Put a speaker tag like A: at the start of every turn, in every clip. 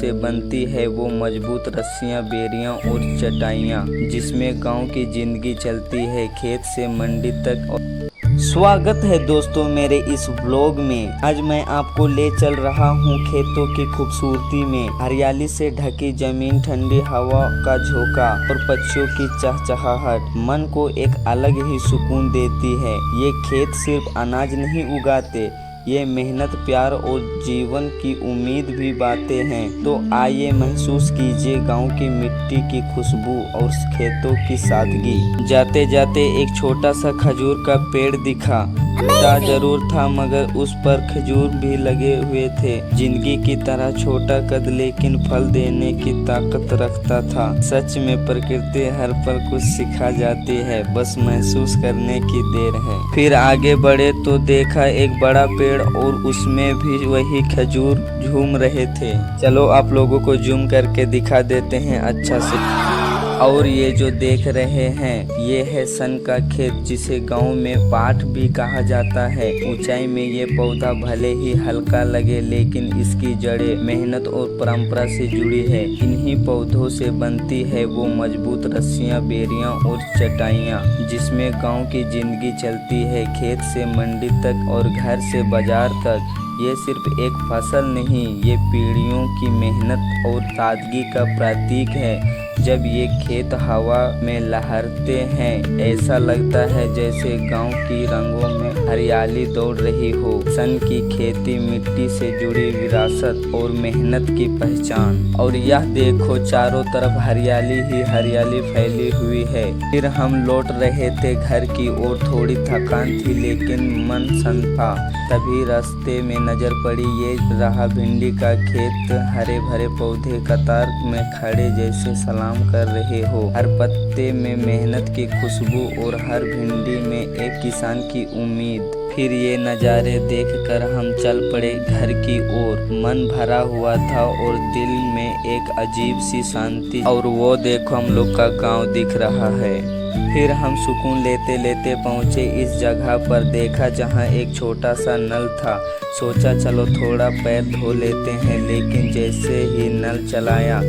A: से बनती है वो मजबूत रस्सियाँ, बेरियाँ और चटाइयाँ, जिसमें गांव की जिंदगी चलती है खेत से मंडी तक। स्वागत है दोस्तों मेरे इस व्लॉग में। आज मैं आपको ले चल रहा हूँ खेतों की खूबसूरती में। हरियाली से ढकी जमीन, ठंडी हवा का झोंका और पक्षियों की चहचहाहट मन को एक अलग ही सुकून देती है। ये खेत सिर्फ अनाज नहीं उगाते, ये मेहनत, प्यार और जीवन की उम्मीद भी बातें हैं। तो आइए महसूस कीजिए गांव की मिट्टी की खुशबू और खेतों की सादगी। जाते जाते एक छोटा सा खजूर का पेड़ दिखा। छोटा जरूर था मगर उस पर खजूर भी लगे हुए थे। जिंदगी की तरह छोटा कद लेकिन फल देने की ताकत रखता था। सच में प्रकृति हर पल कुछ सिखा जाती है, बस महसूस करने की देर है। फिर आगे बढ़े तो देखा एक बड़ा पेड़ और उसमें भी वही खजूर झूम रहे थे। चलो आप लोगों को जूम करके दिखा देते हैं अच्छा से। और ये जो देख रहे हैं ये है सन का खेत, जिसे गांव में पाठ भी कहा जाता है। ऊंचाई में ये पौधा भले ही हल्का लगे लेकिन इसकी जड़ें मेहनत और परंपरा से जुड़ी है। इन्हीं पौधों से बनती है वो मजबूत रस्सियाँ, बेरियाँ और चटाइयाँ, जिसमें गांव की जिंदगी चलती है खेत से मंडी तक और घर से बाजार तक। ये सिर्फ एक फसल नहीं, ये पीढ़ियों की मेहनत और सादगी का प्रतीक है। जब ये खेत हवा में लहरते हैं ऐसा लगता है जैसे गांव की रंगों में हरियाली दौड़ रही हो। सन की खेती मिट्टी से जुड़ी विरासत और मेहनत की पहचान। और यह देखो चारों तरफ हरियाली ही हरियाली फैली हुई है। फिर हम लौट रहे थे घर की ओर। थोड़ी थकान थी लेकिन मन शांत था। तभी रास्ते में नजर पड़ी ये रहा भिंडी का खेत। हरे भरे पौधे कतार में खड़े जैसे सलाम कर रहे हो। हर पत्ते में मेहनत की खुशबू और हर भिंडी में एक किसान की उम्मीद। फिर ये नज़ारे देखकर हम चल पड़े घर की ओर। मन भरा हुआ था और दिल में एक अजीब सी शांति। और वो देखो हम लोग का गांव दिख रहा है। फिर हम सुकून लेते लेते पहुँचे इस जगह पर। देखा जहाँ एक छोटा सा नल था। सोचा चलो थोड़ा पैर धो लेते हैं, लेकिन जैसे ही नल चलाया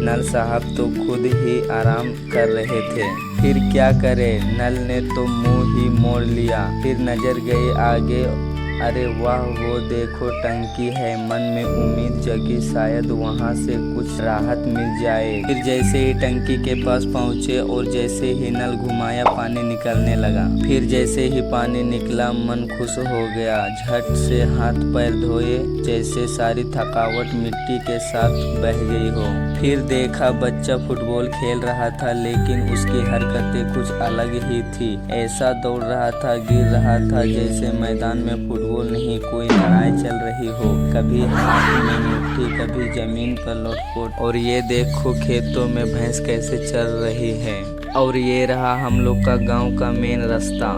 A: नल साहब तो खुद ही आराम कर रहे थे। फिर क्या करे, नल ने तो मुंह ही मोड़ लिया। फिर नजर गई आगे, अरे वाह वो देखो टंकी है। मन में उम्मीद जगी शायद वहां से कुछ राहत मिल जाए। फिर जैसे ही टंकी के पास पहुंचे और जैसे ही नल घुमाया पानी निकलने लगा। फिर जैसे ही पानी निकला मन खुश हो गया। झट से हाथ पैर धोए जैसे सारी थकावट मिट्टी के साथ बह गई हो। फिर देखा बच्चा फुटबॉल खेल रहा था लेकिन उसकी हरकतें कुछ अलग ही थी। ऐसा दौड़ रहा था, गिर रहा था जैसे मैदान में फुटबॉल नहीं कोई लड़ाई चल रही हो। कभी हाथ में मुट्ठी, कभी जमीन पर लौटपोट। और ये देखो खेतों में भैंस कैसे चल रही है। और ये रहा हम लोग का गांव का मेन रास्ता।